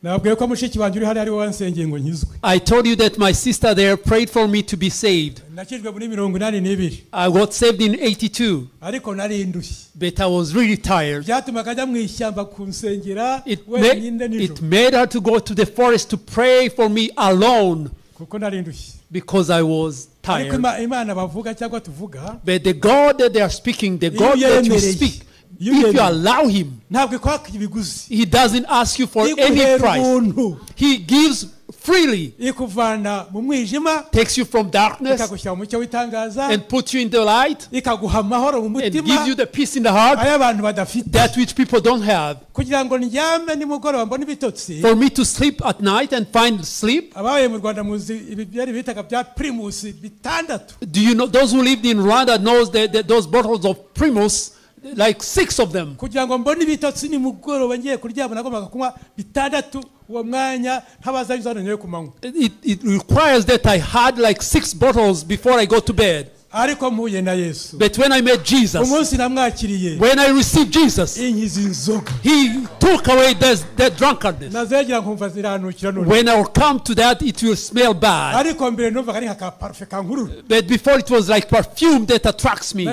I told you that my sister there prayed for me to be saved. I got saved in 82. But I was really tired. It made her to go to the forest to pray for me alone because I was tired. But the God that they are speaking, the God that you speak, if you allow him, he doesn't ask you for any price. He gives freely. Takes you from darkness and puts you in the light and gives you the peace in the heart that which people don't have. For me to sleep at night and find sleep. Do you know, those who lived in Rwanda knows that those bottles of Primus, like 6 of them. It requires that I had like 6 bottles before I go to bed. But when I met Jesus, when I received Jesus, he took away that drunkenness. When I will come to that, it will smell bad. But before it was like perfume that attracts me.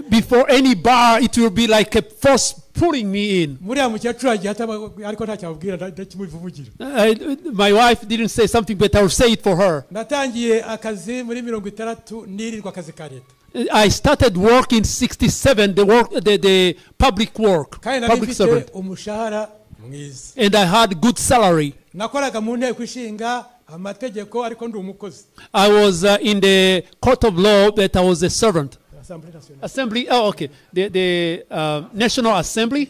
Before any bar, it will be like a force pulling me in. My wife didn't say something, but I will say it for her. I started work in 67, the public work, public servant. And I had good salary. I was in the court of law, but I was a servant. Assembly, oh okay, the National Assembly.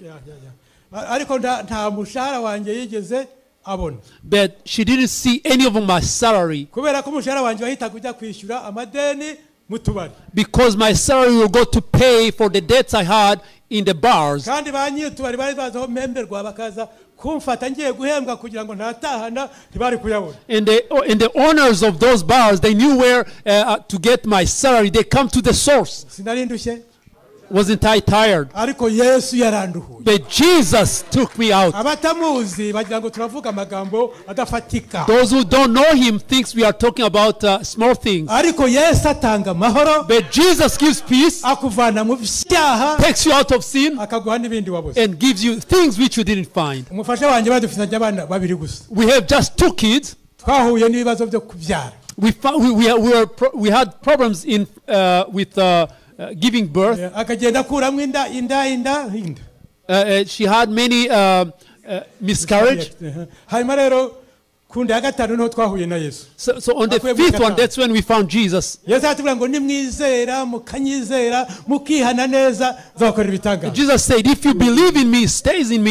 But she didn't see any of my salary. Because my salary will go to pay for the debts I had in the bars. And the owners of those bars, they knew where to get my salary. They come to the source. Wasn't I tired? But Jesus took me out. Those who don't know him thinks we are talking about small things. But Jesus gives peace, takes you out of sin, and gives you things which you didn't find. We have just 2 kids. We had problems in with giving birth. She had many miscarriage. So on the 5th one, that's when we found Jesus. Jesus said, if you believe in me, stay in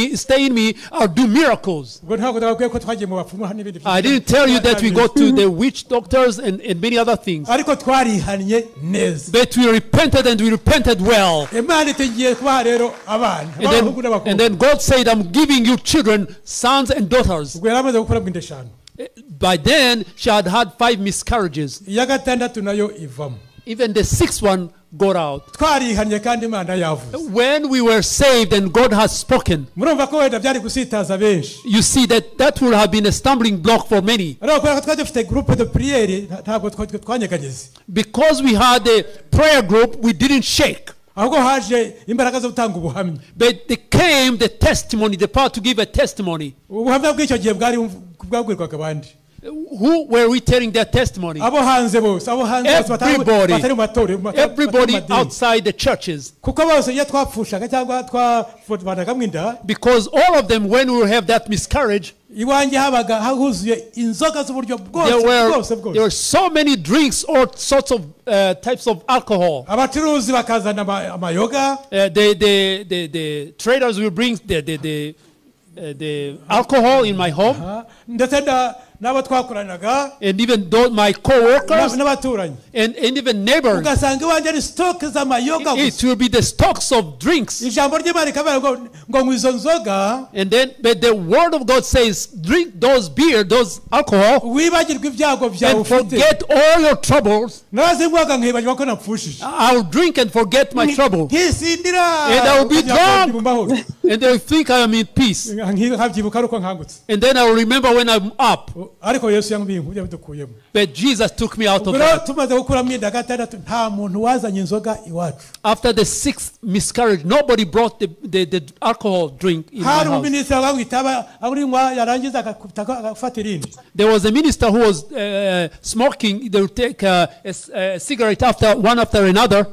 me, I'll do miracles. I didn't tell you that we go to the witch doctors and many other things. But we repented, and we repented well. And then God said, I'm giving you children, sons and daughters. By then, she had 5 miscarriages. Even the 6th one got out. When we were saved and God has spoken, you see that would have been a stumbling block for many. Because we had a prayer group, we didn't shake. But there came the testimony, the power to give a testimony. Who were we telling their testimony? Everybody outside the churches. Because all of them, when we have that miscarriage, there were so many drinks, all sorts of types of alcohol. The traders will bring the alcohol in my home. and even though my co-workers and even neighbors, it will be the stocks of drinks. And then but the word of God says, drink those beer, those alcohol, and forget all your troubles. I'll drink and forget my trouble, and I'll be drunk, and they'll think I am in peace. And then I'll remember when I'm up. But Jesus took me out of that. After the 6th miscarriage, nobody brought the alcohol drink in my house. There was a minister who was smoking. They would take a cigarette one after another.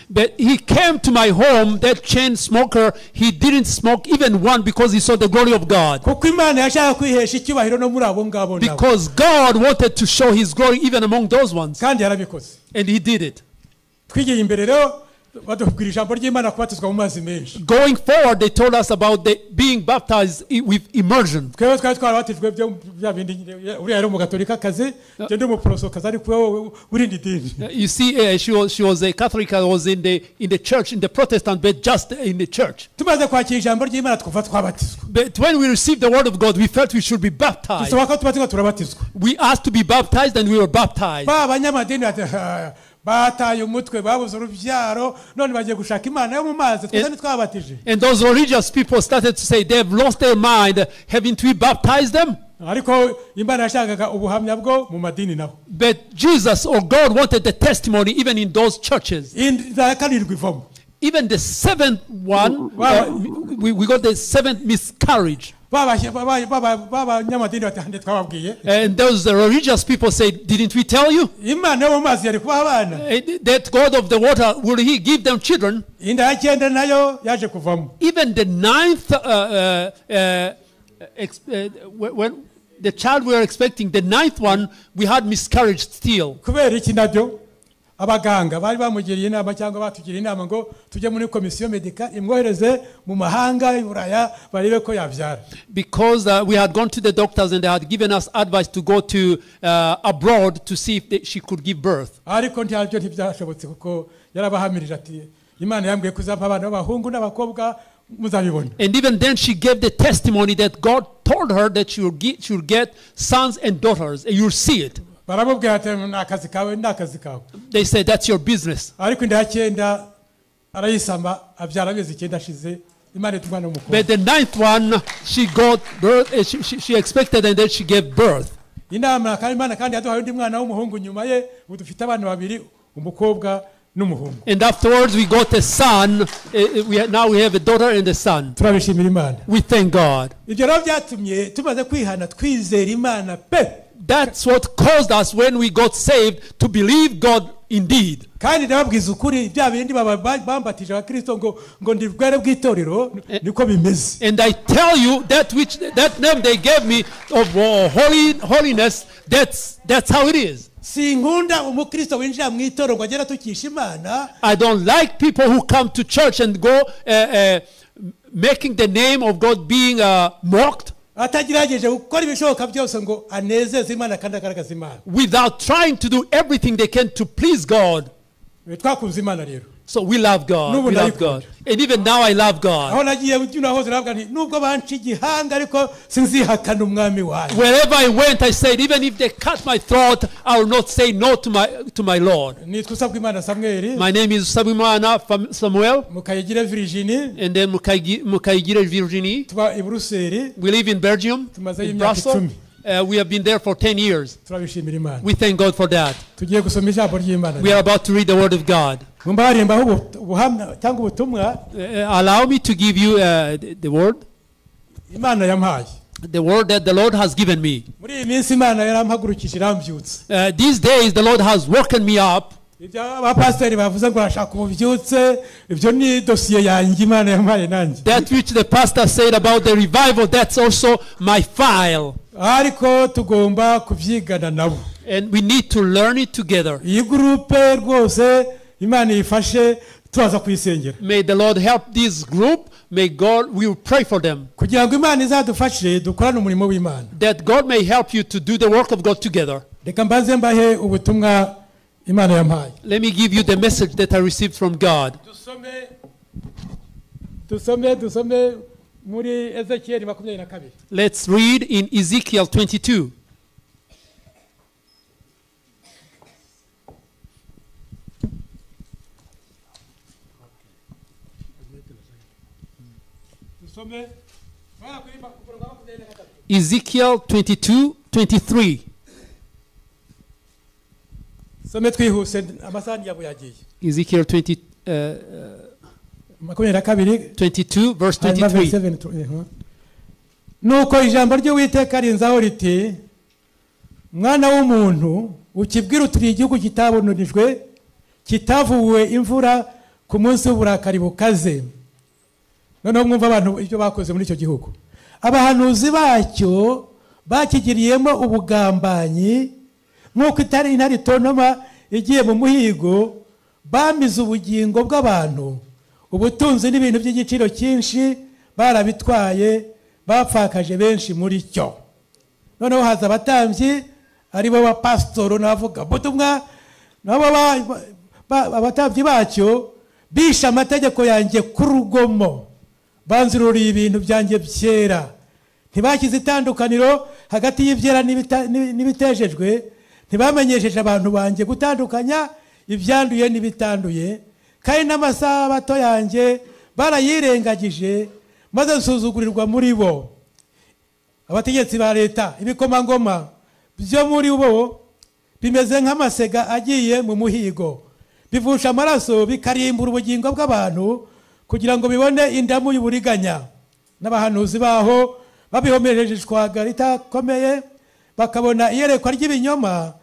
But he came to my home, that chain smoker. He didn't smoke even one because he saw the glory of God. Because God wanted to show his glory even among those ones. And he did it. Going forward, they told us about being baptized with immersion. You see, she was a Catholic. I was in the church, in the Protestant, but just in the church. But when we received the word of God, we felt we should be baptized. We asked to be baptized, and we were baptized. And those religious people started to say they've lost their mind. Haven't we baptized them? But Jesus or God wanted the testimony even in those churches. Even the 7th one, we got the 7th miscarriage. And those religious people said, didn't we tell you that God of the water, will he give them children? Even the 9th, when the child we were expecting, the 9th one, we had miscarriage still. Abaganga bari bamugiriye inama cyangwa batugiriye inama ngo tujye muri komisiyo medika imwohereze mu mahanga y'Uburaya barebe ko yabyara. Because we had gone to the doctors and they had given us advice to go to abroad to see if she could give birth. Ariko ntabyo ntibyashobotse kuko yarabahamirije ati Imana yambwiye kuzampa abana b'abahungu n'abakobwa muzabibona. And even then she gave the testimony that God told her that she will get sons and daughters, and you'll see it. They said, that's your business. But the 9th one, she got birth, she expected, and then she gave birth. And afterwards we got a son. Now we have a daughter and a son. We thank God. That's what caused us when we got saved to believe God indeed. And I tell you that name they gave me of holiness, that's how it is. I don't like people who come to church and go making the name of God being mocked, without trying to do everything they can to please God. So we love God. We love God. And even now I love God. Wherever I went, I said, even if they cut my throat, I will not say no to my Lord. My name is Usabwimana Samuel. And then Mukayigire Virginie. We live in Belgium, in Brussels. We have been there for 10 years. We thank God for that. We are about to read the Word of God. Allow me to give you the Word. The Word that the Lord has given me. These days the Lord has woken me up. That which the pastor said about the revival, that's also my file. And we need to learn it together. turaza kuyisengera. May the Lord help this group. May God, we will pray for them. Kugira ngo Imana izadufashe dukorane umurimo w'Imana. That God may help you to do the work of God together. Reka mbaze mbahe ubutumwa Imana yampaye. Let me give you the message that I received from God. Dusome muri Ezekiel 22. Let's read in Ezekiel 22. Ezekiel 22:23. Ezekiel 22 verse 23. Nuko ijambo ry'Uwiteka rinzaho riti, mwana w'umuntu, ukibwira uti igihugu kitabononijwe, kitavuwe imvura ku munsi w'uburakari bukaze. Noneho mwumva abantu ibyo bakoze muri icyo gihugu. Abahanuzi bacyo bakigiriyemo ubugambanyi, nk'uko itari intare tonoma igiye mu muhigo, bamize ubugingo bw'abantu, ubutunzi n'ibintu by'igiciro cyinshi barabitwaye, bapfakaje benshi muri cyo. Noneho haza abatambyi aribo ba pastor n'abavuga butumwa, nabo abatambyi bacyo bisha amategeko yanjye ku rugomo, banzururiye ibintu byanjye byera, ntibakize itandukaniro hagati y'ibyera n'ibitejejwe, ntibamenyesheje abantu banjye gutandukanya ibyanduye n'ibitanduye, kandi n'amasaha bato yanjye barayirengagije, maze nsuzugurirwa muri bo. Abategetsi ba leta, ibikomangoma byo muri bo bimeze nk'amasega agiye mu muhigo, bivusha amaraso bikarimbura ubugingo bw'abantu kugira ngo bibone indamu y'uburiganya. N'abahanuzi baho babihomereje ishwaga ritakomeye, bakabona iyerekwa ry'ibinyoma,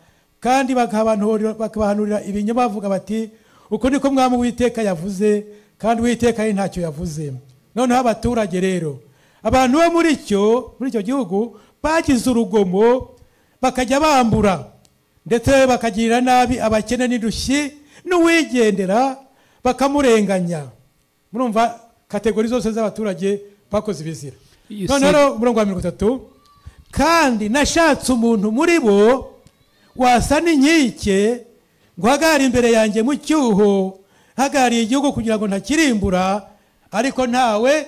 kandi bakabahanurira ibinyoma bavuga bati, uko niko Mwami Uwiteka yavuze, kandi Uwiteka ntacyo yavuze. Noneho abaturage rero, abantu bo muri icyo gihugu bagize urugomo, bakajya bambura ndetse bakagirira nabi abakene n'indushyi n'uwigendera, bakamurenganya. Murumva kategori zose z'abaturage bakoze ibizira. Noneho umurongo wa 30, kandi nashatse umuntu muri bo wasa n'inkike, ngo hagari imbere yanjye mu cyuho, hagariye igihugu kugira ngo ntakirimbura, ariko ntawe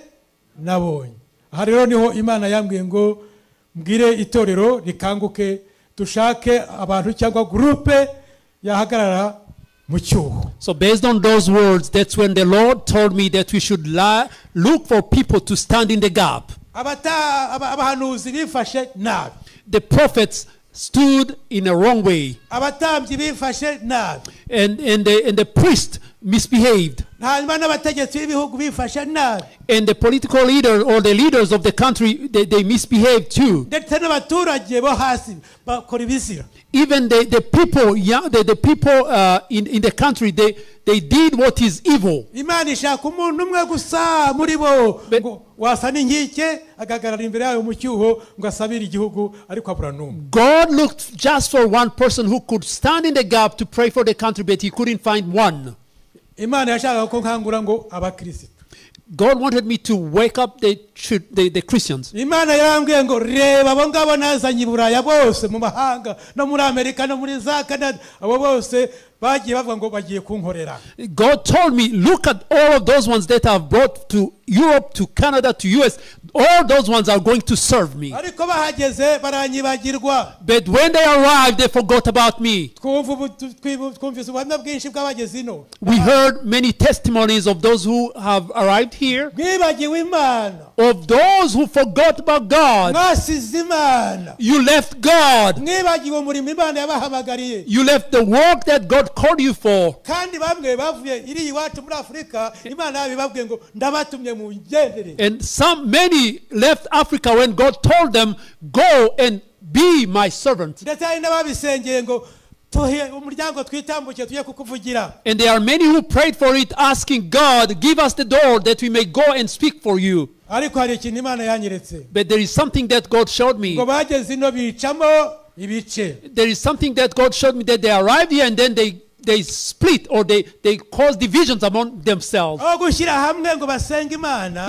nabonye. Aha rero niho Imana yambwiye ngo mbwire itorero rikanguke, dushake abantu cyangwa groupe yahagarara mu cyuho. So based on those words, that's when the Lord told me that we should look for people to stand in the gap. Abahanuzi bifashe nabi. The prophets stood in a wrong way. Abatambyi bifashe nabi. And the priest misbehaved. And the political leader or the leaders of the country, they misbehaved too. Even the people, the people in the country, they did what is evil. God looked just for one person who could stand in the gap to pray for the country, but he couldn't find one. God wanted me to wake up the Christians. God told me, look at all of those ones that I've brought to Europe, to Canada, to US. All those ones are going to serve me. But when they arrived, they forgot about me. We heard many testimonies of those who have arrived here, of those who forgot about God. You left God. You left the work that God called you for. And many left Africa when God told them, go and be my servant. And there are many who prayed for it, asking God, give us the door that we may go and speak for you. But there is something that God showed me. There is something that God showed me, that they arrived here and then they they split or they cause divisions among themselves.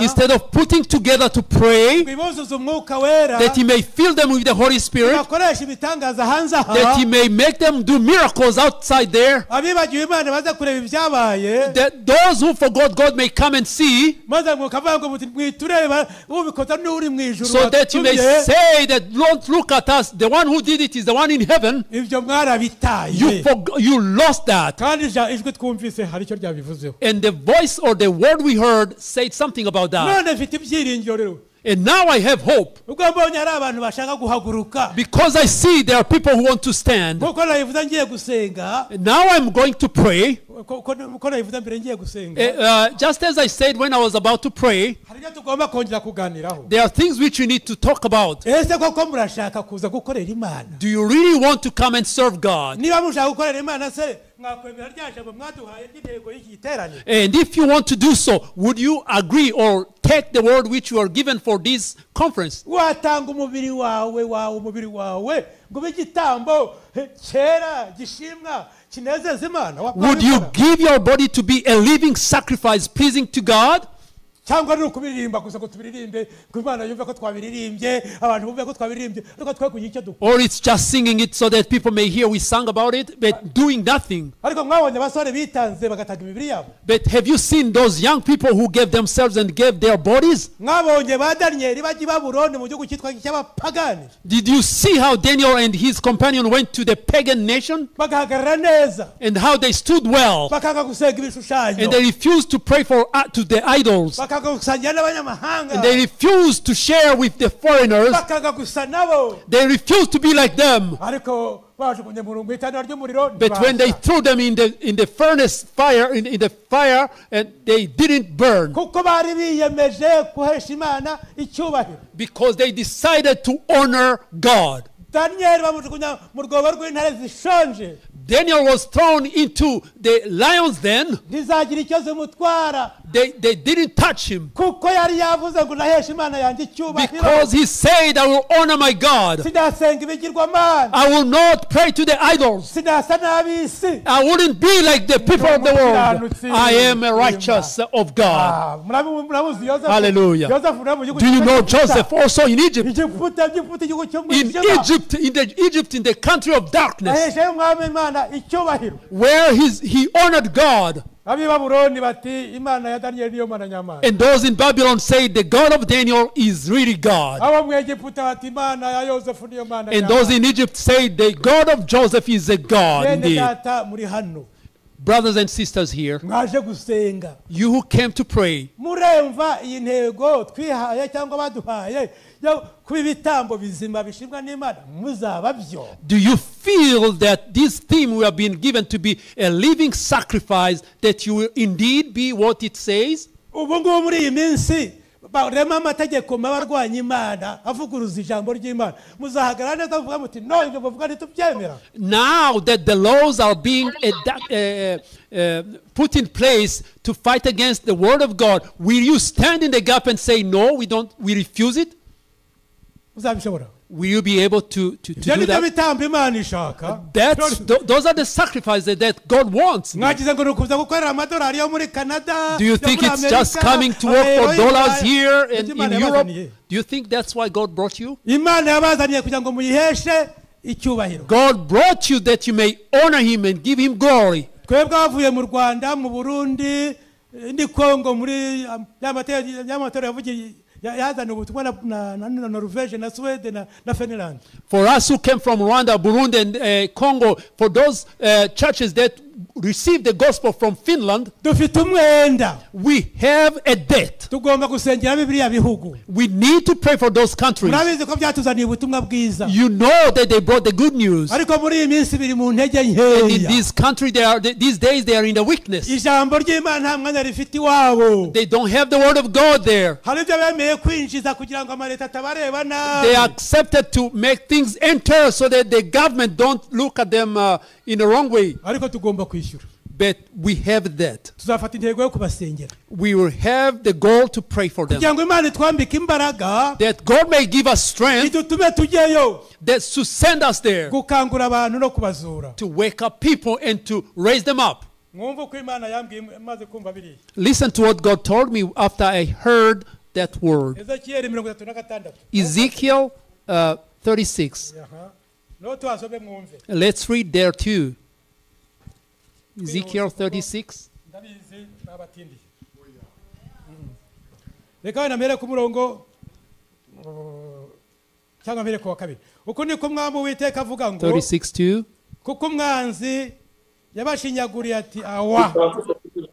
Instead of putting together to pray, that he may fill them with the Holy Spirit, that he may make them do miracles outside there, that those who forgot God may come and see, so that you may say that, don't look at us, the one who did it is the one in heaven. You lost that. And the voice or the word we heard said something about that. And now I have hope, because I see there are people who want to stand. And now I'm going to pray. Just as I said when I was about to pray, there are things which we need to talk about. Do you really want to come and serve God? And if you want to do so, would you agree or take the word which you are given for this conference? Would you give your body to be a living sacrifice pleasing to God? Or it's just singing it so that people may hear we sang about it, but doing nothing. But have you seen those young people who gave themselves and gave their bodies? Did you see how Daniel and his companion went to the pagan nation? And how they stood well. And they refused to pray to the idols. And they refused to share with the foreigners. They refused to be like them. But when they threw them in the furnace fire, in the fire, and they didn't burn, because they decided to honor God. Daniel was thrown into the lion's den. They didn't touch him, because he said, I will honor my God. I will not pray to the idols. I wouldn't be like the people of the world. I am a righteous of God. Hallelujah. Do you know Joseph also in Egypt? In Egypt, in the country of darkness, where he honored God. And those in Babylon say the God of Daniel is really God. And those in Egypt say the God of Joseph is a God indeed. Brothers and sisters here, you who came to pray, do you feel that this theme we have been given to be a living sacrifice, that you will indeed be what it says? Now that the laws are being put in place to fight against the word of God, will you stand in the gap and say, no, we refuse it? Will you be able to do that? Those are the sacrifices that God wants. Do you think it's just coming to work for dollars here and in Europe? Do you think that's why God brought you? God brought you that you may honor Him and give Him glory. For us who came from Rwanda, Burundi, and Congo, for those churches that received the gospel from Finland, we have a debt. We need to pray for those countries. You know that they brought the good news. And in this country, these days, they are in the weakness. They don't have the word of God there. They accepted to make things enter so that the government don't look at them in the wrong way. But we have that. tuzafata intego yo kubasengera. We will have the goal to pray for them. kugira ngo Imana twambike imbaraga, That God may give us strength, idutume tujyeyo, that to send us there, gukangura abantu no kubazura. to wake up people and to raise them up. mwumva uko Imana yambwiye maze kumva biriya. Listen to what God told me after I heard that word. Ezekiel 36. Ezekiel 36. no twasome mwumve. Let's read there too. Ezekiel 36. ndabizi n'abatindi. reka wenda mbere ku murongo cyangwa mbere ku wa kabiri. uko niko Mwami Uwiteka avuga ngo 36:2. kuko umwanzi yabashinyaguriye ati awa,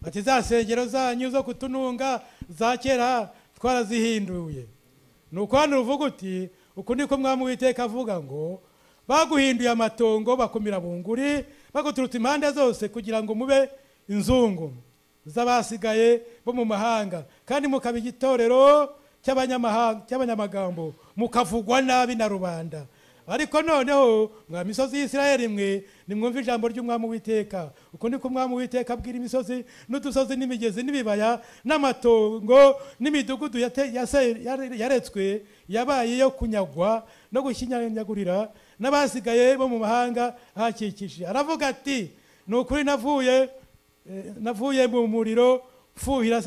ati za nsengero zanyu zo kutununga za kera twarazihinduye. nuko hano uvuga uti uko niko Mwami Uwiteka avuga ngo baguhinduye amatongo bakumira bunguri baguturutse impande zose kugira ngo mube inzungu z'abasigaye bo mu mahanga, kandi mukaba igitorero cy'abanyamagambo, mukavugwa nabi na rubanda. ariko noneho mwa misozi y'Isirayeli mwe nimwumve ijambo ry'Umwami Uwiteka. uko niko Umwami Uwiteka abwira imisozi n'udusozi n'imigezi n'ibibaya n'amatongo n'imidugudu yaretswe yabaye yo kunyagwa no gushinyagurira n'abasigaye bo mu mahanga hakikije. aravuga ati ni ukuri navuye mu muriro fuhira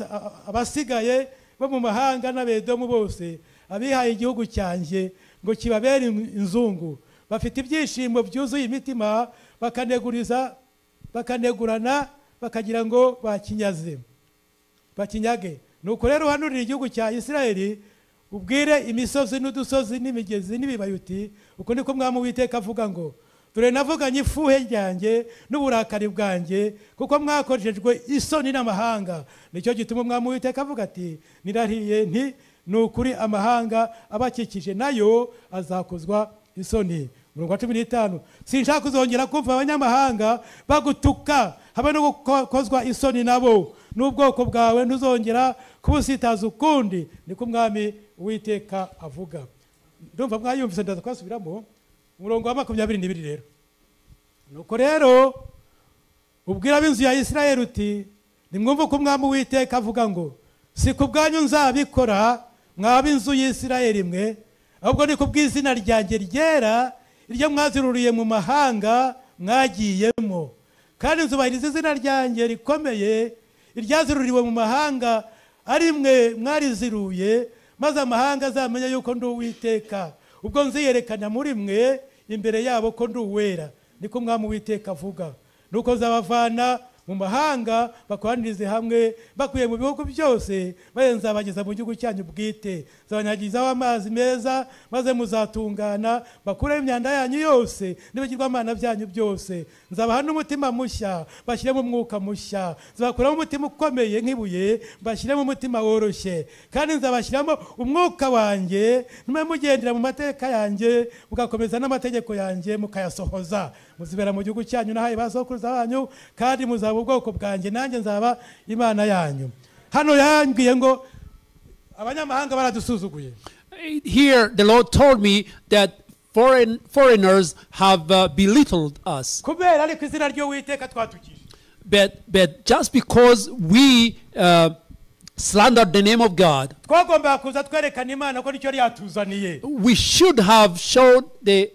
abasigaye bo mu mahanga n'abedomu bose abihaye igihugu cyanjye ngo kibabere inzungu. bafite ibyishimo byuzuye imitima bakanegurana bakagira ngo bakinyage. nuko rero uhanurira igihugu cya Isirayeli ubwire imisozi n'udusozi n'imigezi n'ibibaya uti uko niko Umwami Uwiteka avuga ngo dore navuganye ifuhe ryanjye n'uburakari bwanjye kuko mwakoreshejwe isoni n'amahanga. nicyo gituma Umwami Uwiteka avuga ati nirariye nti ni ukuri amahanga abakikije nayo azakozwa isoni. Murongo wa 15 sinshaka kuzongera kumva abanyamahanga bagutuka habe no gukozwa isoni nabo, n'ubwoko bwawe ntuzongera kubusitaza ukundi, niko Umwami Uwiteka avuga. ndumva mwayumvise ndaza kwasubiramo umurongo wa 22 rero. nuko rero ubwira ab'inzu ya Isirayeli uti nimwumve ko Umwami Uwiteka avuga ngo si ku bwanyu nzabikora mwaba inzu y'Isirayeli mwe, ahubwo ni ku bw'izina ryanjye ryera iryo mwaziruriye mu mahanga mwagiyemo, kandi nzubahiriza izina ryanjye rikomeye iryaziruriwe mu mahanga ari mwe mwariziruye, maze amahanga azamenya yuko ndi Uwiteka ubwo nziyerekana muri mwe imbere yabo ko ndi uwera, niko Umwami Uwiteka avuga. nuko nzabavana mu mahanga bakoranirize hamwe bakuye mu bihugu byose nzabageza mu gihugu cyanyu bwite, nzabanyagizaho amazi meza maze muzatungana, bakureho imyanda yanyu yose n'ibigirwamana byanyu byose. nzabaha n'umutima mushya bashyiremo umwuka mushya, nzabakuramo umutima ukomeye nk'ibuye bashyiremo umutima woroshye, kandi nzabashyiramo umwuka wanjye ntume mugendera mu mateka yanjye mugakomeza n'amategeko yanjye mukayasohoza. muzibera mu gihugu cyanyu nahaye basokuruza banyu, kandi muzaba ubwoko bwanjye nanjye nzaba Imana yanyu. hano yambwiye ngo abanyamahanga baradusuzuguye. Here the Lord told me that foreigners have belittled us. kubera ariko izina ry'Uwiteka twatukije. But just because we slandered the name of God, twagomba kuza twerekana Imana ko nicyo yatuzaniye. we should have showed the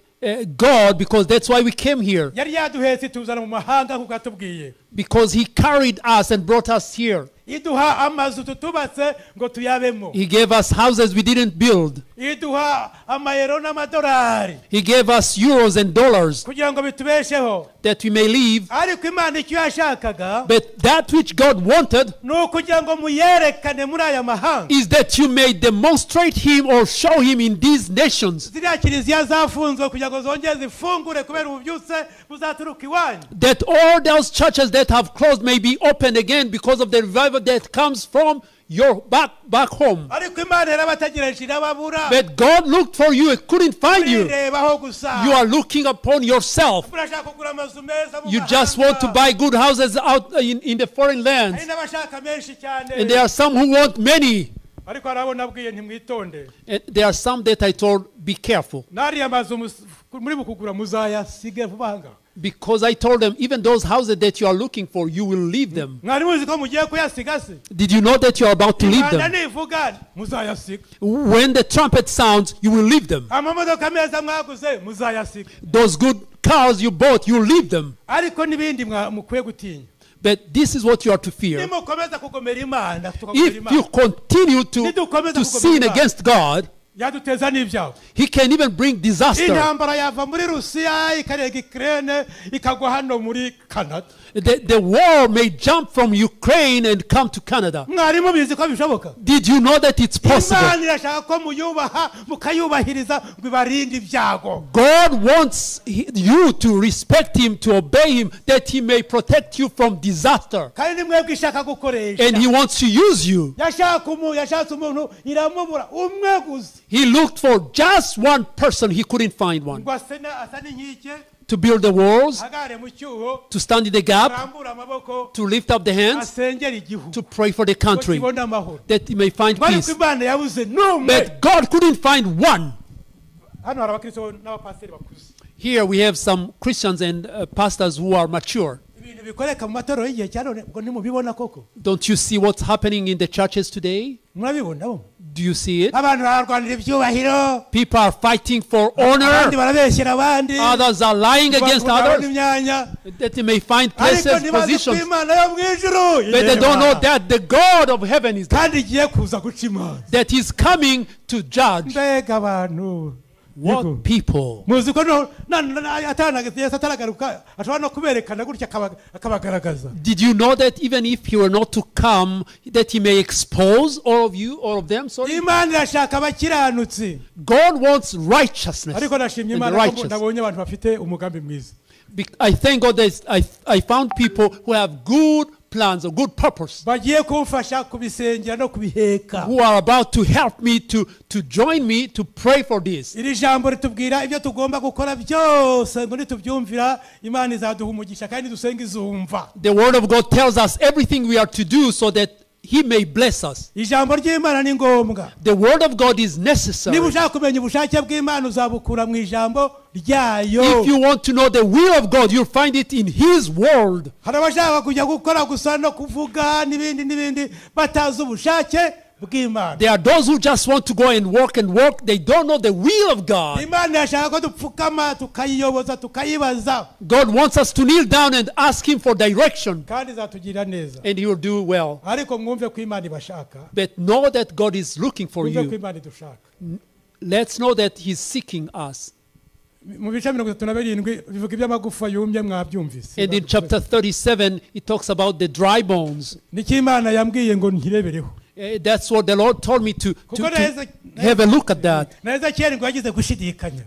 God, because that's why we came here. yari yaduhetse tuzana mu mahanga kuko atubwiye. Because he carried us and brought us here. iduha amazu tutubatse ngo tuyabemo. He gave us houses we didn't build. iduha amayero n'amadolari. He gave us euros and dollars kugira ngo bitubesheho. that we may live. ariko Imana icyo yashakaga, But that which God wanted ni ukugira ngo muyerekane muri aya mahanga. is that you may demonstrate him or show him in these nations. ziriya kiliziya zafunzwe kugira ngo zongere zifungure kubera ububyutse buzaturuka iwanyu. That all those churches that have closed may be opened again because of the revival that comes from your back home. ariko Imana yarabategereje irababura. But God looked for you and couldn't find you. Murirebaho gusa. You are looking upon yourself. murashaka kugura amazu meza mu You just want to buy good houses out in the foreign lands. hari n'abashaka menshi cyane. And there are some who want many. ariko harabona abwiye ntimwitonde. And there are some that I told, be careful. nariya mazu muri bukugura muzayasige vuba. Because I told them, even those houses that you are looking for, you will leave them. Did you know that you are about to leave them? When the trumpet sounds, you will leave them. Those good cars you bought, you will leave them. But this is what you are to fear. If you continue to sin against God, he can even bring disaster. The war may jump from Ukraine and come to Canada. Did you know that it's possible? God wants you to respect him, to obey him, that he may protect you from disaster. And he wants to use you. He looked for just one person. He couldn't find one. To build the walls, to stand in the gap, to lift up the hands, to pray for the country, that he may find peace. But God couldn't find one. Here we have some Christians and pastors who are mature. Don't you see what's happening in the churches today? Do you see it? People are fighting for honor. Others are lying against others, that they may find places, positions. But they don't know that the God of heaven is there, that he's coming to judge. What people? Did you know that even if he were not to come, that he may expose all of you, all of them? Sorry. God wants righteousness. I thank God that I found people who have good plans, a good purpose, who are about to help me, to join me, to pray for this. The word of God tells us everything we are to do so that he may bless us. The word of God is necessary. If you want to know the will of God, you'll find it in his word. There are those who just want to go and work. They don't know the will of God. God wants us to kneel down and ask him for direction, and he will do well. But know that God is looking for you. Let's know that he's seeking us. And in chapter 37, it talks about the dry bones. That's what the Lord told me to have a look at that.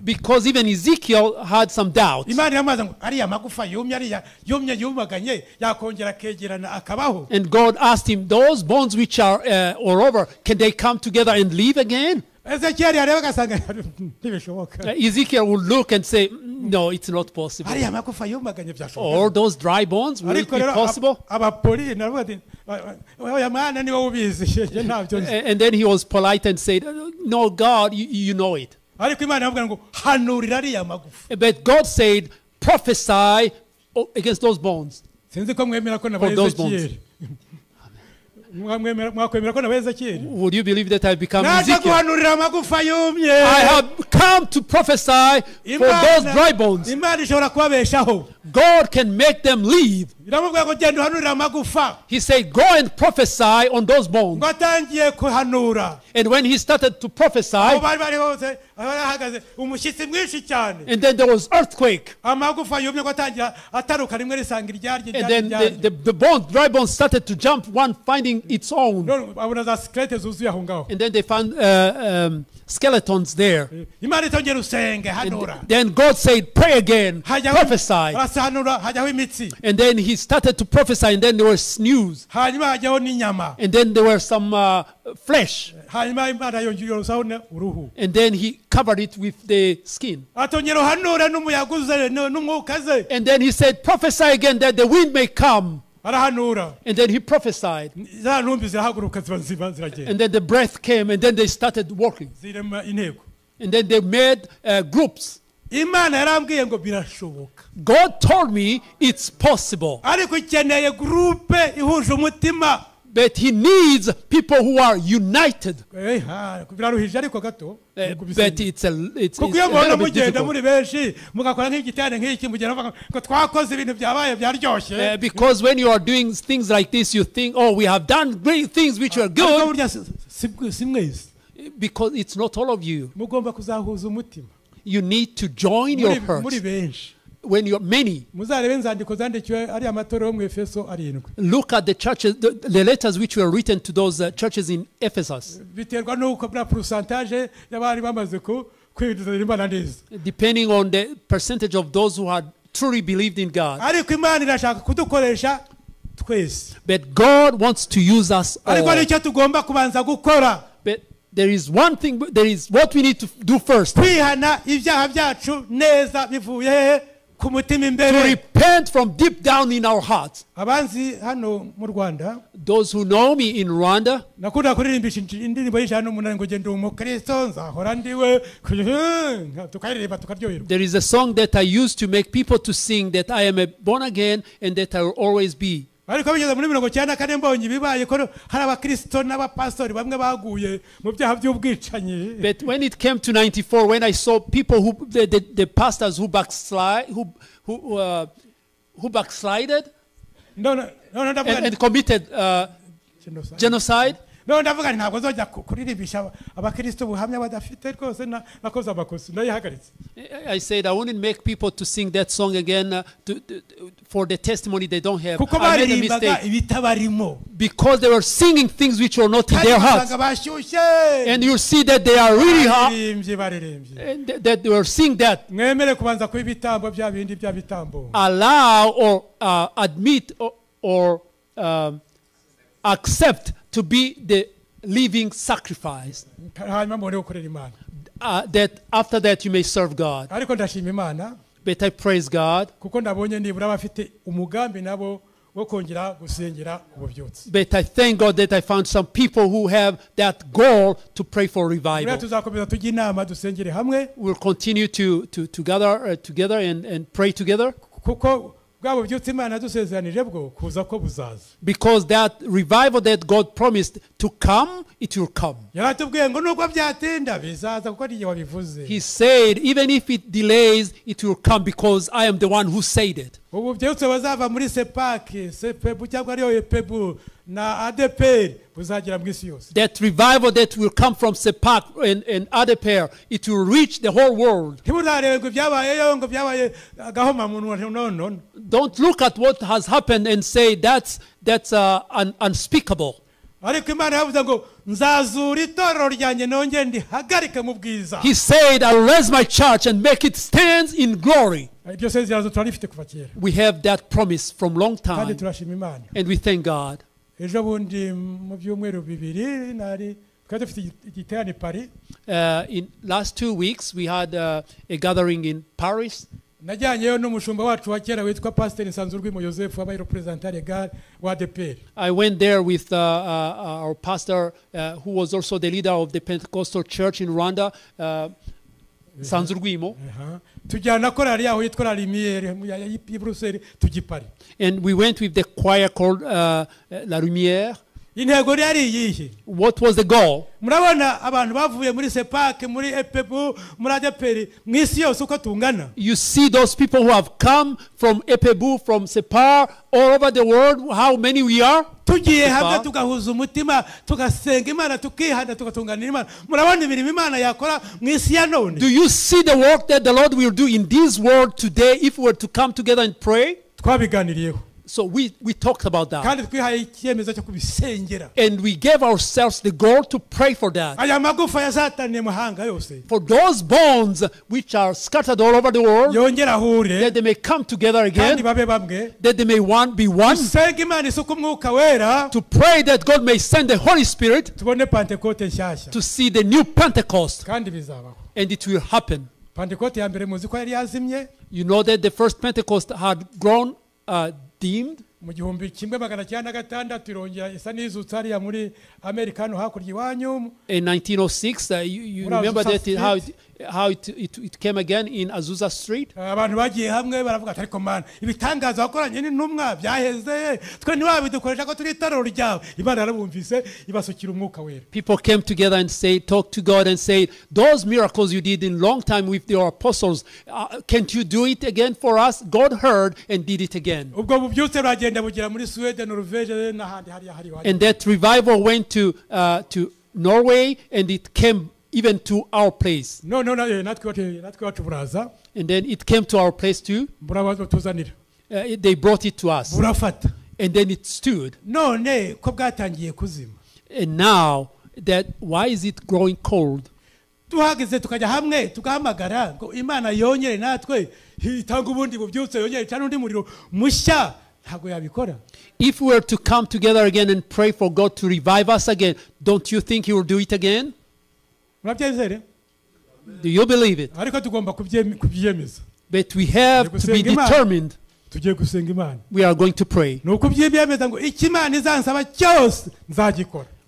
Because even Ezekiel had some doubts. And God asked him, those bones which are all over, can they come together and live again? Ezekiel would look and say, no, it's not possible. Or those dry bones, will it be possible? And then he was polite and said, no, God, you know it. But God said, prophesy against those bones. For those bones. Would you believe that I have become Ezekiel? I have come to prophesy for those dry bones. God can make them live. He said, go and prophesy on those bones. And when he started to prophesy, and then there was earthquake. And then the dry bones started to jump, one finding its own. And then they found skeletons there. And then God said, pray again, prophesy. And then he started to prophesy, and then there was sinews. And then there were some flesh. And then he covered it with the skin. And then he said, prophesy again that the wind may come. And then he prophesied. And then the breath came, and then they started working. And then they made groups. Imana yarambwiye ngo birashoboka. God told me it's possible. Ariko ikeneye groupe ihuje umutima. But he needs people who are united. Biraruhije ariko gato. But it's a little bit difficult. Because when you are doing things like this, you think, oh, we have done great things which are good. Because it's not all of you. You need to join your hearts. When you're many, look at the churches, the letters which were written to those churches in Ephesus. Depending on the percentage of those who had truly believed in God. But God wants to use us all. But there is one thing, there is what we need to do first. To repent from deep down in our hearts. Those who know me in Rwanda, there is a song that I used to make people to sing that I am a born again and that I will always be. But when it came to 94, when I saw people who the pastors who backslided and committed genocide. I said I wouldn't make people to sing that song again for the testimony they don't have. I made a mistake because they were singing things which were not in their hearts. And you see that they are really hot, and that they were singing that. Allow or admit or accept to be the living sacrifice. That after that you may serve God. But I praise God. But I thank God that I found some people who have that goal to pray for revival. We'll continue to gather together and pray together. Because that revival that God promised to come, it will come. He said, even if it delays, it will come because I am the one who said it. That revival that will come from Sepak and ADEPR, it will reach the whole world. Don't look at what has happened and say that's unspeakable. He said, I'll raise my church and make it stand in glory. We have that promise from long time. And we thank God. In last 2 weeks, we had a gathering in Paris. I went there with our pastor, who was also the leader of the Pentecostal church in Rwanda, Sanzurwimo. And we went with the choir called La Lumière. What was the goal? You see those people who have come from Epebu, from Separ, all over the world, how many we are? Do you see the work that the Lord will do in this world today if we were to come together and pray? So we talked about that. And we gave ourselves the goal to pray for that. For those bones which are scattered all over the world, that they may come together again, that they may be one, to pray that God may send the Holy Spirit to see the new Pentecost. And it will happen. You know that the first Pentecost had grown deemed. In 1906, you remember that how how it came again in Azusa Street. abantu bagiye hamwe baravuga ati ariko man ibitangaza wakoranye n'intumwa byaheze twe ntiwabidukoresha ko turi itorero ryawe. Imana yarabumvise ibasukira umwuka wera. People came together and talk to God and say, those miracles you did in long time with your apostles, can't you do it again for us? God heard and did it again. ubwo bubyutse buragenda bugera muri Sweden, Norvege n'ahandi hari. And that revival went to Norway, and it came even to our place. No, natwe wacu buraza. And then it came to our place too. Tuzanira. They brought it to us. Burafata. And then it stood. None ko bwatangiye kuzima. And now why is it growing cold? Tuhageze tukajya hamwe tugahamagara ngo Imana yongere natwe hitanga ubundi bubyutse yongere cyane undi muriro mushya ntago yabikora. If we were to come together again and pray for God to revive us again, don't you think He will do it again? Do you believe it? But we have to be determined. We are going to pray.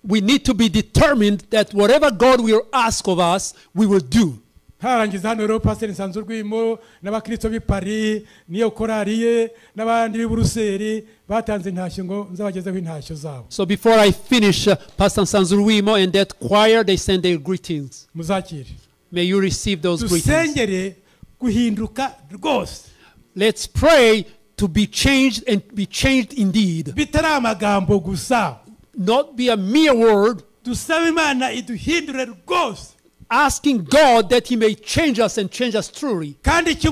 We need to be determined that whatever God will ask of us, we will do. harangiza hano rero Pastor Nsanzurwimo n'abakristo b'i Paris niyo korari ye n'abandi b'i Buruseli batanze intashyo ngo nzabagezeho intashyo zabo. So before I finish, Pastor Nsanzurwimo and that choir, they send their greetings. Muzakire. May you receive those greetings. Dusengere guhinduka rwose. Let's pray to be changed and be changed indeed. Bitari amagambo gusa. Not be a mere word. Dusaba Imana iduhindure rwose. Asking God that He may change us and change us truly. And that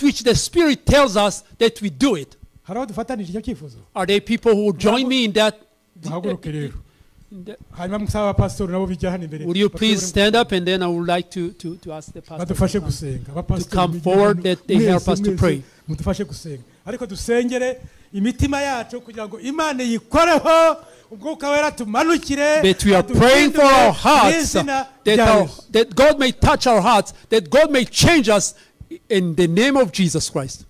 which the Spirit tells us that we do it. Are there people who will join me in that? Would you please stand up, and then I would like to ask the pastor to come forward that they help us to pray. That we are praying for our hearts, that God may touch our hearts, that God may change us in the name of Jesus Christ.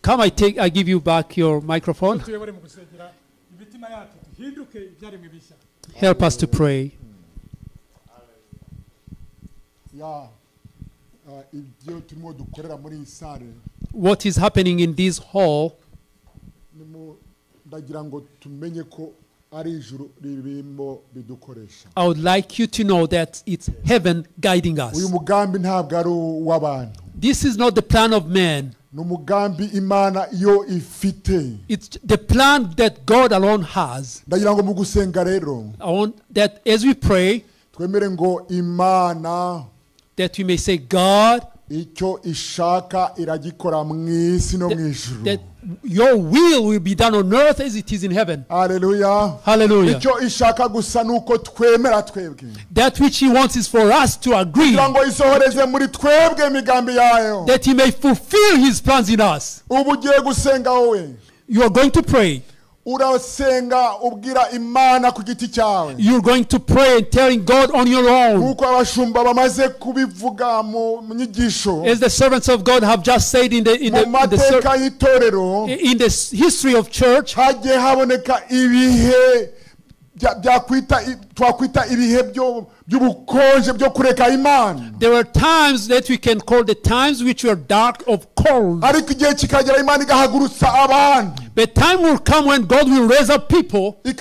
Come, I give you back your microphone. Help us to pray. What is happening in this hall? I would like you to know that it's heaven guiding us. This is not the plan of man. It's the plan that God alone has. I want that as we pray, that we may say, God, that your will be done on earth as it is in heaven. Hallelujah. Hallelujah. That which He wants is for us to agree, that He may fulfill His plans in us. You are going to pray. You're going to pray and telling God on your own. As the servants of God have just said in the history of church, there were times that we can call the times which were dark of cold. But time will come when God will raise up people, and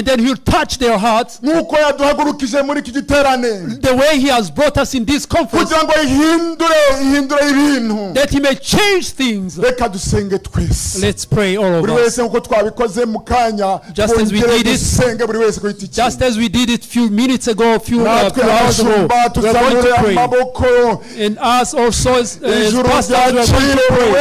then He'll touch their hearts the way He has brought us in this conference, that He may change things. Let's pray, all of us. Just as we did it a few minutes ago, a few hours ago, we are going to pray. And us also as pastors, we are going to pray.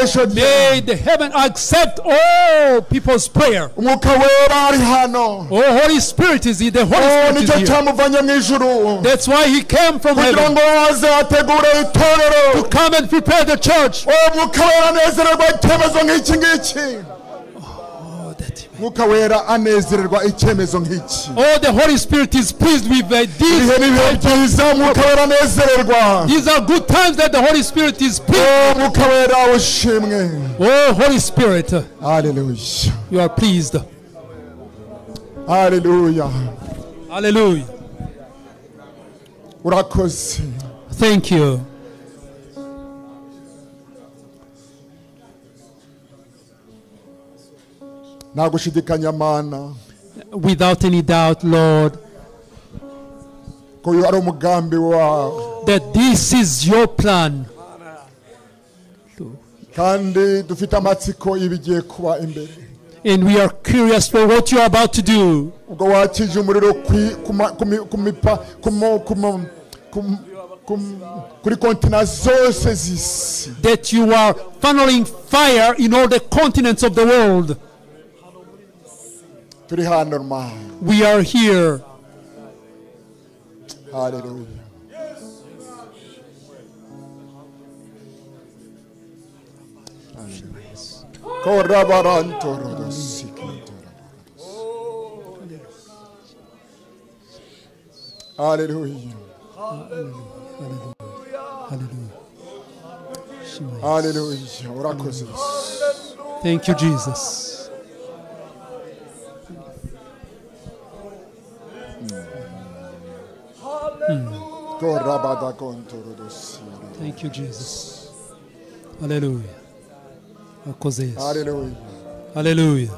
May the heaven accept all people's prayer. Oh, Holy Spirit is here. The Holy Spirit is here. That's why He came from heaven, to come and prepare the church. Oh, the Holy Spirit is pleased with these. These are good times that the Holy Spirit is pleased. Oh, Holy Spirit. Hallelujah. You are pleased. Hallelujah. Hallelujah. Urakoze. Thank you. Nta gushidikanya Mana. Without any doubt, Lord, ko uyu ari umugambi wawe. That this is your plan. Kandi dufite amatsiko ibigiye kuba imbere. And we are curious for what you are about to do. Ubwo wakije umuriro kuri kontinent zose z'isi. That you are funneling fire in all the continents of the world. Turi hano Mana. We are here. Hallelujah. Hallelujah. Hallelujah. Urakoze. Thank you, Jesus. Thank you, Jesus. Hallelujah. Hallelujah. Hallelujah.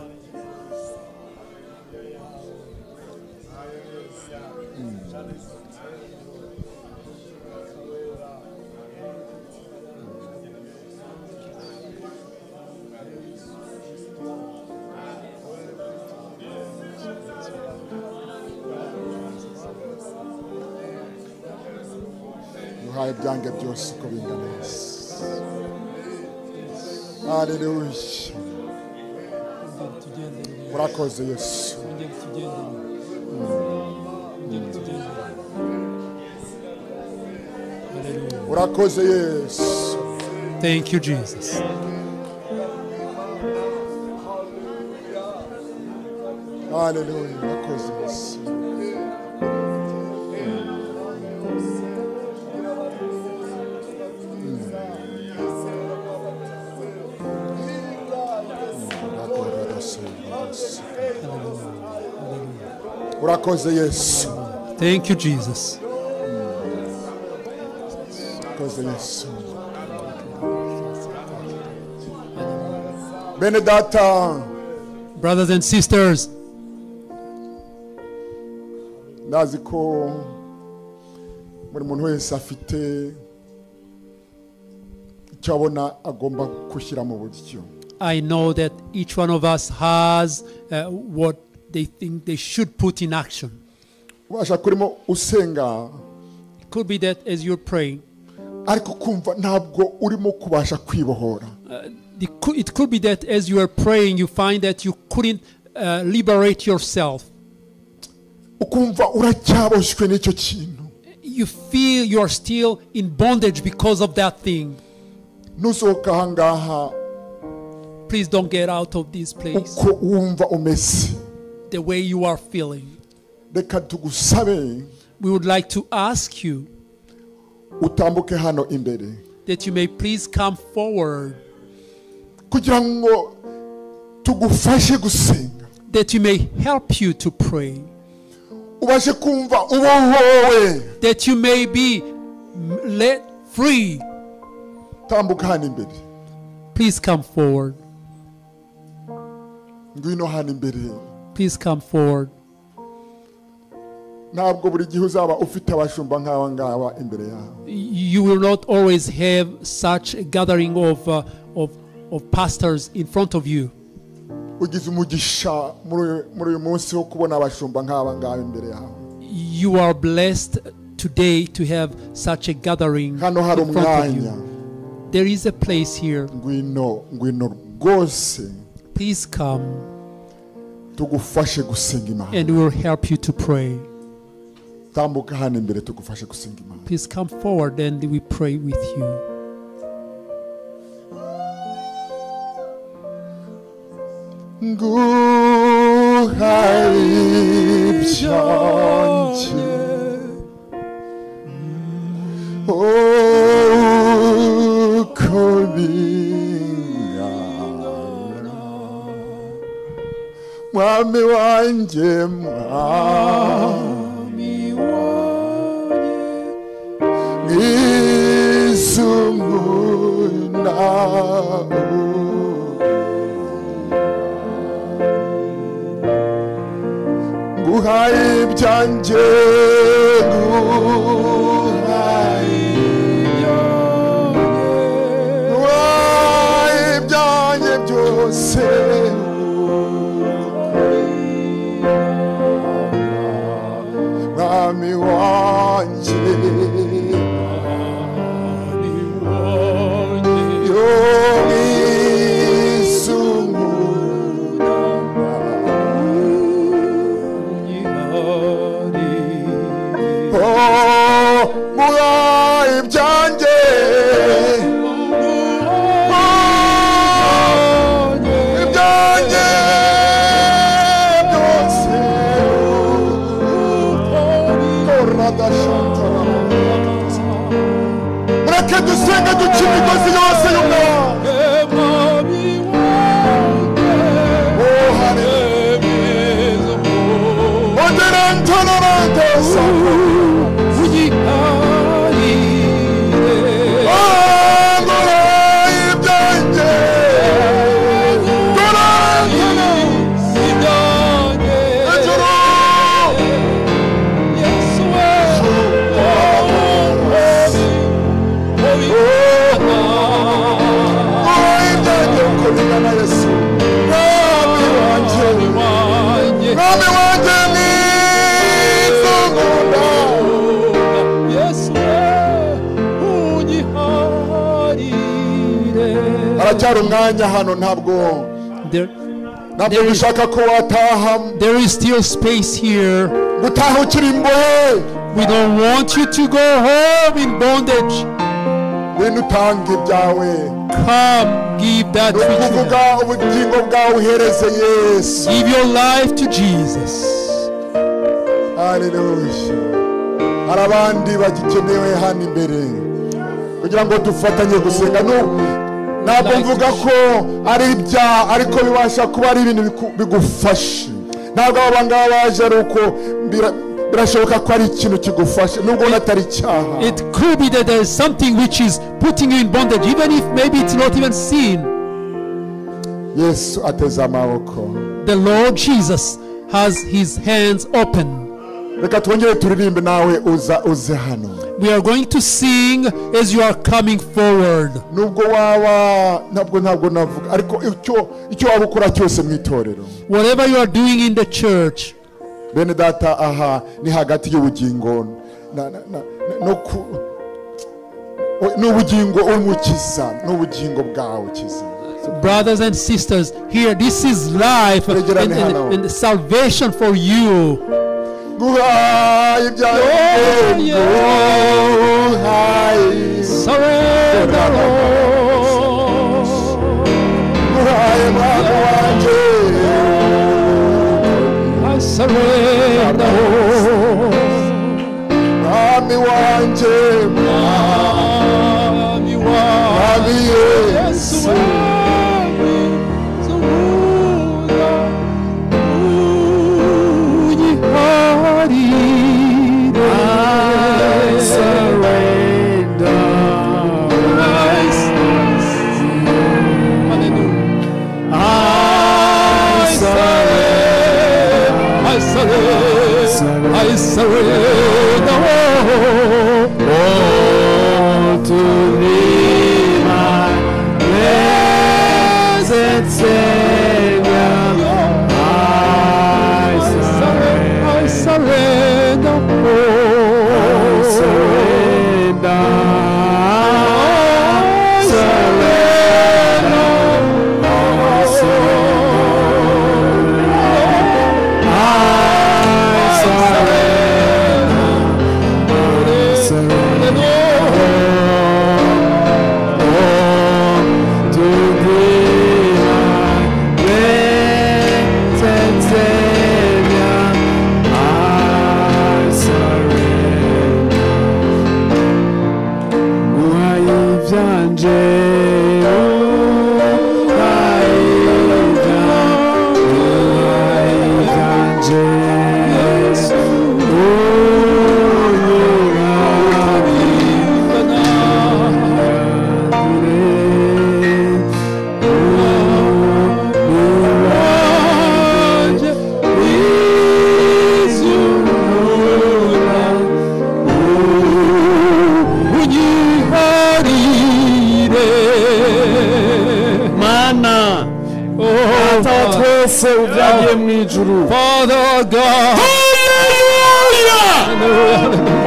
Ibyange byose uko bingana. Hallelujah. Urakoze Yesu. Urakoze Yesu. Thank you, Jesus. Hallelujah. Urakoze Yesu. Urakoze Yesu. Thank you, Jesus. Urakoze Yesu. Bene data. Brothers and sisters, ndazi ko buri muntu wese afite icyo abona agomba gushyira mu buryo. I know that each one of us has what they think they should put in action. Ubasha kurimo usenga. It could be that as you're praying, ariko kumva ntabwo urimo kubasha kwibohora. It could be that as you are praying, you find that you couldn't liberate yourself. Ukumva uracyaboshwe n'icyo kintu. You feel you are still in bondage because of that thing. Nusohoka ahangaha. Please don't get out of this place. Uko wumva umeze. The way you are feeling. Reka tugusabe. We would like to ask you utambuke hano imbere. That you may please come forward. Kugira ngo tugufashe gusenga. That you may help you to pray. Ubashe kumva ubohowe. That you may be let free. Tambuka hano imbere. Please come forward. Ngwino hano imbere. Please come forward. Ntabwo buri gihe uzaba ufite abashumba nk'aba ngaba imbere yawe. You will not always have such a gathering of pastors in front of you. Ugize umugisha muri uyu munsi wo kubona abashumba nk'aba ngaba imbere yawe. You are blessed today to have such a gathering in front of you. There is a place here. Ngwino rwose. Please come. Tugufashe gusenga Imana. And we will help you to pray. Tambuka hano imbere tugufashe gusenga Imana. Please come forward and we pray with you. mwami wanjye mwami wanjye izunguna nguhaye ibyanjye nguhaye ibyanjye byose mwami wanjye yo mureke dusenge duca imigozi yose y'umwami haracyari umwanya hano ntabwo dushaka ko wataha. There is still space here. gutaha ukiri imbohe. We don't want you to go home in bondage. wenda utange ibyawe. Come, give that which ukuvuga ubugingo bwawe uhereze Yesu. Give your life to Jesus. Hallelujah. hari abandi bagikenewe hano imbere kugira ngo dufatanye gusenga. ntabwo mvuga ko ari ibyaha ariko bibasha kuba ari ibintu bigufasha. ntabwo aba ngaba baje ari uko birashoboka ko ari ikintu kigufasha nubwo natari icyaha. It could be that there is something which is putting you in bondage even if maybe it's not even sin. Yesu ateze amaboko. The Lord Jesus has his hands open. reka twongere turirimbe nawe uze hano. We are going to sing as you are coming forward. nubwo waba ntabwo navuga ariko icyo waba ukora cyose mu itorero. Whatever you are doing in the church. bene data aha ni hagati y'ubugingo n'ubugingo umukiza n'ubugingo bwawe ukiza. Brothers and sisters, here this is life and salvation for you. Surrender I surrender. Mwami wanje, mwami Yesu. I surrender all to thee, my blessed Savior. I surrender mana data wa twese ubyagiye mu ijuru Father God,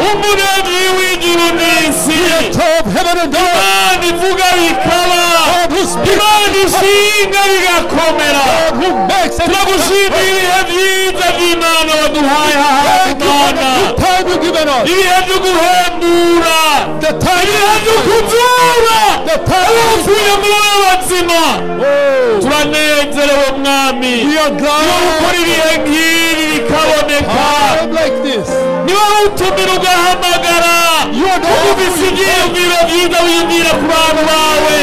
umuremyi w'ijuru n'isi top heaven and earth, imana ivuga bikaba God who speaks, imana ishinga bigakomera God who makes it. turagushimira ibihe byiza by'imana waduhaye Thank you for the Imana good time you've given us. ibihe byo guhembura The time ibihe byo kuzura abapfuye muri abazima turanezerewe mwami we are glad niba ukora ibihe nk'ibi bikaboneka time like this. niba utumira ugahamagara ufise ibyiyumviro byiza wiyumvira ku bantu bawe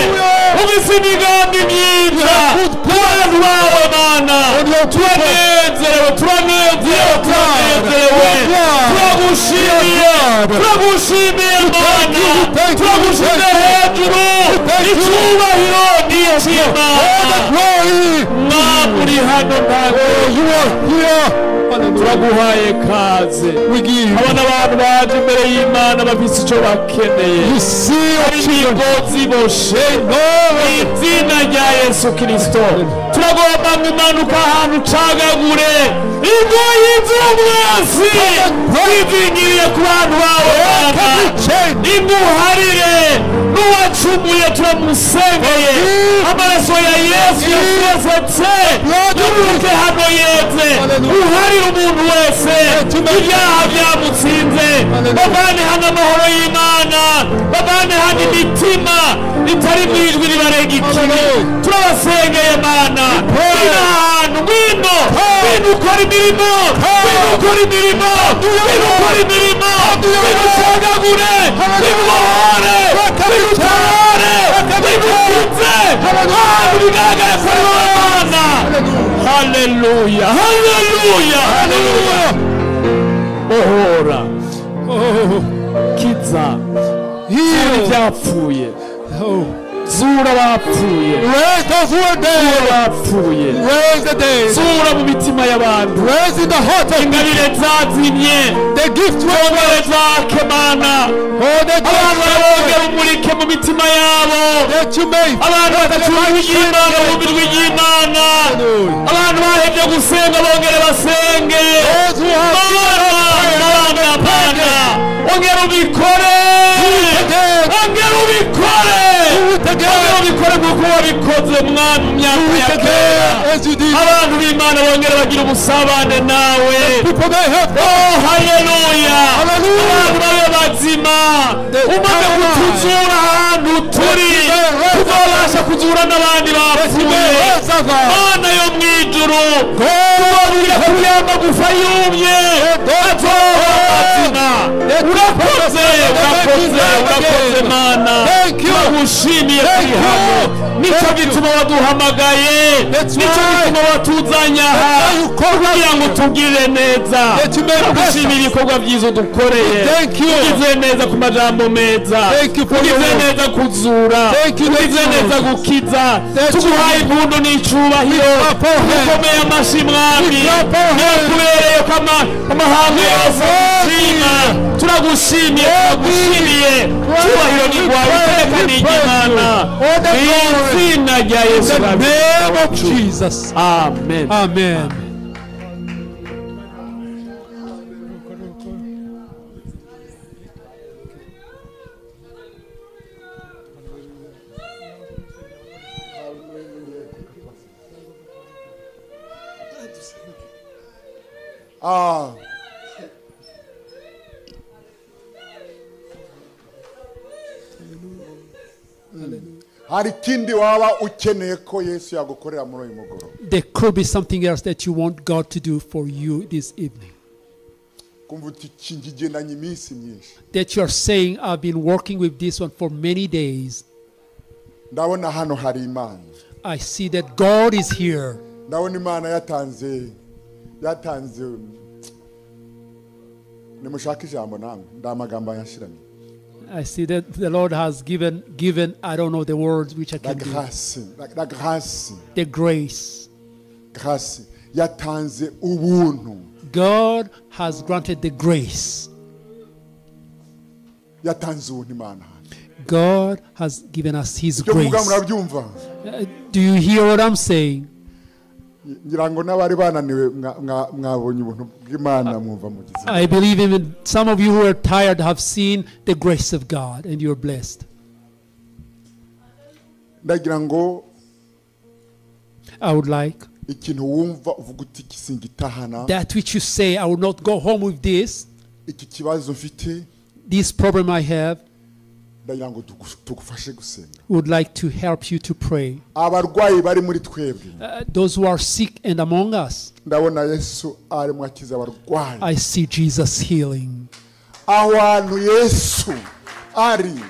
ufise imigambi myiza ku bantu bawe mana turanezerewe turagushimiye mana turagushimiye hejuru icyubahiro n'ikimana mwami uri hano turaguhaye kaze abana abantu baje imbere y'imana bafise icyo bakeneye hari imigozi boshe izina rya yesu kirisito turagomba ngo imanuka ahantu ucagagure ingoyi z'umwasi wivingiriye ku bantu bawe bana iguharire n'uwacumuye turamusengeye amaraso ya yesu yasesetse yubuke hano yeze uharire umuntu wese ibyaha byamutsinze bavane hano amahoro y'imana bavane hano imitima itari mu ijwi ribarenga ikibi turabasengeye mana ngwino ahantu ngwino ukora imirimo ngwino ucagagure wibohore wirutabare wibukunze ahantu bigaragara ko ari wowe mana haleluya bohora kiza ibyapfuye zura abapfuye zura mu mitima y'abantu ingabire zazimye ingabire zake mana abantu barabongera umurike mu mitima yabo abantu badacura iry'imana bumva ijwi ry'imana abantu bahevye gusenga bongere basenge mana ongera ubikore nk'uko wabikoze mwami myaka ya kera abantu b'imana bongera bagira ubusabane nawe haleluya abantu babe bazima umaze kutuzura ahantu turi tuzabasha kuzura n'abandi bapfuye mana yo mw'ijuru tuzabwira ko amagufa yumye azoba mazima urakoze mana turagushimiye turi hano nicyo gituma waduhamagaye nicyo gituma watuzanye aha kugira ngo tugire neza turagushimira ibikorwa byiza dukoreye tugize neza ku majambo meza tugize neza kuzura tugize neza gukiza tuguhaye impundu n'icyubahiro dukomeye amashyi mwami yakubereye ko amahanga yose ashima turagushimiye cyubahiro ni rwawe uterekaniye Imana izina rya Yesu in the name of Jesus. Amen. Amen. hari ikindi waba ukeneye ko Yesu yagukorera muri uyu mugoroba. There could be something else that you want God to do for you this evening. kumva uti kingigendanye iminsi myinshi. That you are saying, I've been working with this one for many days. ndabona hano hari Imana. I see that God is here. ndabona Imana yatanze nimushaka ijambo namwe ndamagambo yashiranye. I see that the Lord has given, I don't know the words which I can do. La grâce. The grace. Grâce. Yatanze ubuntu. God has granted the grace. Yatanze ubuntu Imana. God has given us His Ibyo mvuga grace. murabyumva? Do you hear what I'm saying? Ngira ngo n'abari bananiwe mwabonye ubuntu bw'Imana mwumva mugize. I believe even some of you who are tired have seen the grace of God and you're blessed. Ndagira ngo I would like ikintu wumva uvuga uti kisingitahana. that which you say, I will not go home with this. Iki kibazo mfite. This problem I have. Ndagira ngo tugufashe gusenga. Would like to help you to pray. Abarwayi bari muri twebwe. Those who are sick and among us. Ndabona Yesu ari mwakiza abarwayi. I see Jesus healing. Ahantu Yesu ari.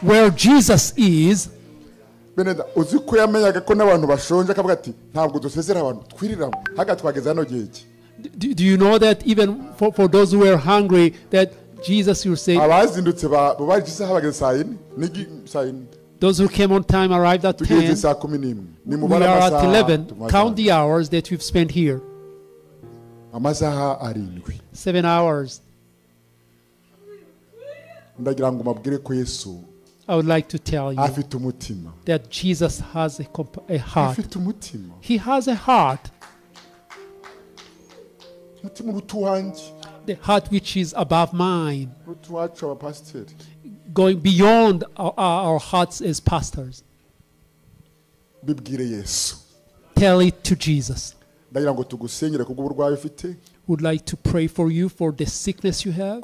Where Jesus is. Beneda uzi ko yamenyaga ko n'abantu bashonje akavuga ati ntabwo dusezera abantu twiriramo haga twageza no giheke. Do you know that even for those who are hungry that Jesus will say abazindutse babagize habageze saa 4 nigi saa 4. Those who came on time arrived at 10. We are at 11. Count the hours that we've spent here. Amasaha arindwi. 7 hours. Ndagira ngo mabwire ko Yesu I would like to tell you that Jesus has a heart. He has a heart. The heart which is above mine. Going beyond our hearts as pastors. Tell it to Jesus. Would like to pray for you for the sickness you have.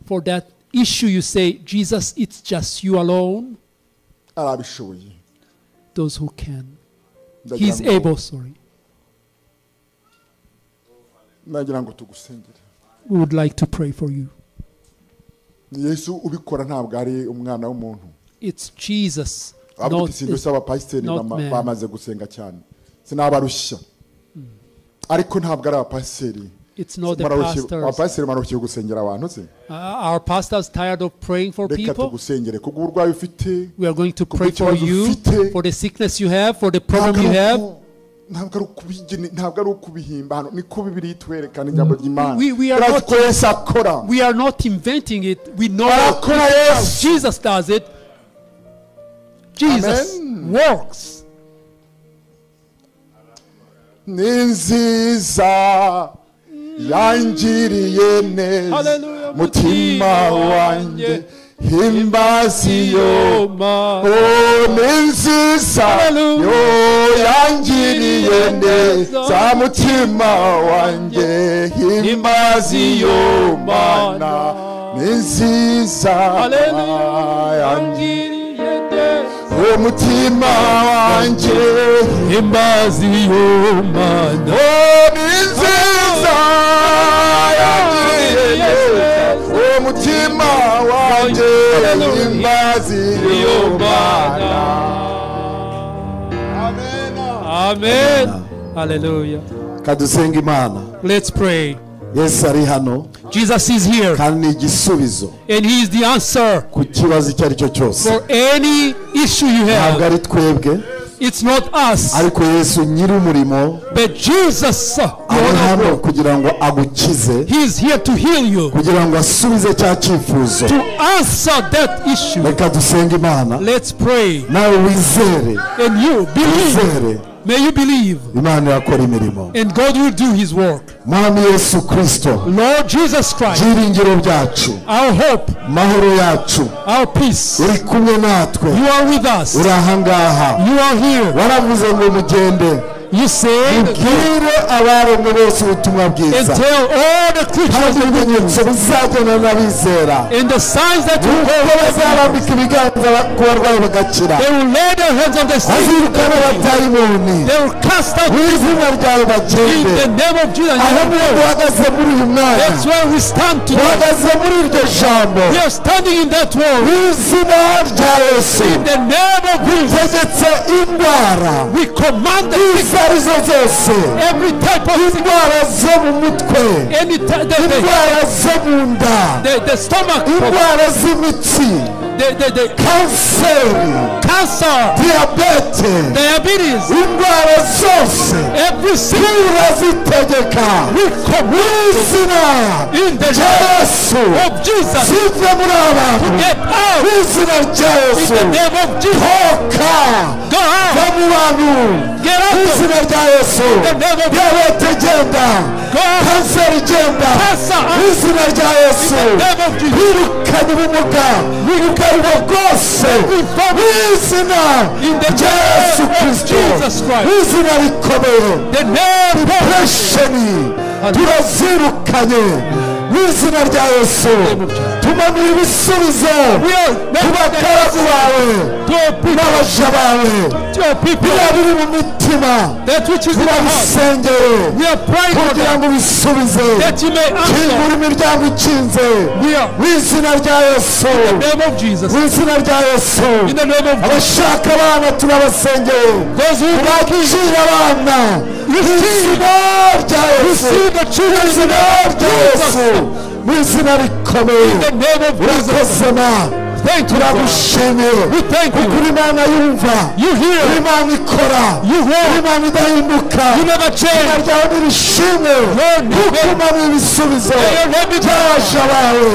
For that issue you say, Jesus, it's just you alone. Those who can. He's able, sorry. We would like to pray for you. It's Jesus, not man. It's not the pastors. Our pastors tired of praying for people. We are going to pray for you, for the sickness you have, for the problem you have. We are not inventing it. We know Jesus does it. Jesus works. Yangiriye neza mutima wanjye himbaziyo nziza yo yangiriye neza mutima wanjye himbaziyo mana nziza yangiriye neza mutima wanjye himbaziyo mana nziza umutima wanjye himbaziyo mana. Amen. Hallelujah. Kadusenga Imana. Let's pray. Yesu ari hano. Jesus is here. Kandi ni igisubizo. And he is the answer. Ku kibazo icyo ari cyo cyose. For any issue you have. Ntabwo ari twebwe. It's not us. Ariko Yesu nyiri umurimo. But Jesus, hano kugira ngo agukize. He is here to heal you. Kugira ngo asubize cya cyifuzo. To answer that issue. Reka dusenge Imana. Let's pray. Nawe wizere. And you believe. May you believe. Imana yakora imirimo. And God will do his work. Mwami Yesu Kristo. Lord Jesus Christ. Byiringiro byacu. Our hope. Mahoro yacu. Our peace. Uri kumwe natwe. You are with us. Urahangaha. You are here. Waravuze ngo mugende. You say and tell all the creatures in the signs that will go, they will lay their hands on the sick, they will cast out in the name of Jesus. That's why we stand today. We are standing in that word in the name of Jesus. indwara We command the izo arizo zose, every type of indwara zo mu mutwe, any indwara zo mu nda, the stomach, indwara z'imitsi, cancer, diabetes, indwara zose every turazitegeka mu izina rya Yesu of Jesus zive muri abantu mu izina rya Yesu. Toka va mu bantu mu izina rya Yesu. Diyabete genda, kanseri genda mu izina rya Yesu. Birukanye ubumuga ubwo bwose mu izina rya Yesu Kristo, mu izina rikomeye. Depresheni turazirukanye mu izina rya Yesu. Tumanuye ibisubizo ku bagaragu bawe n'abaja bawe, biba biri mu mitima turabisengeye kugira ngo ubisubize. Kingura imiryango ikinze mu izina rya Yesu, mu izina rya Yesu. Abashaka abana turabasengeye, bakira abana mu izina rya Yesu, mu izina rya Yesu, mu izina rikomeye. Urakozana, turagushimiye kuko uri Imana yumva, uri Imana ikora, uri Imana idahinduka. Izina ryawe nirishimwe kuko umanuye ibisubizo by'abaja bawe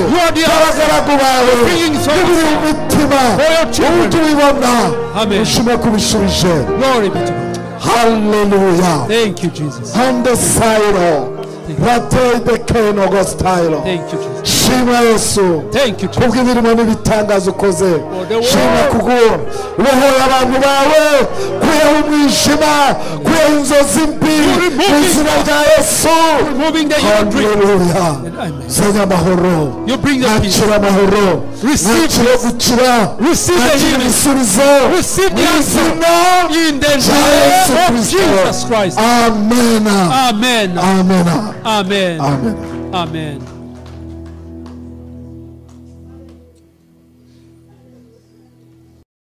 n'abagaragu bawe n'ibiri mu mitima, ubu tubibona. Ushime kubishubije. Hallelujah. Thank you, Jesus. Thank you, Jesus. Shima Yesu. Thank you, Jesus. Kubw'imirimo n'ibitangazo ukoze. Shima kuko ubohoye abantu bawe kuyeho umwijima, kuyeho inzozi mbi mu izina rya Yesu. Hallelujah. Zanya amahoro, nakira amahoro, nakira gukira, nakira ibisubizo mu izina rya Yesu Kristo. Amen. Amen. Amen. Amen. Amen. Amen.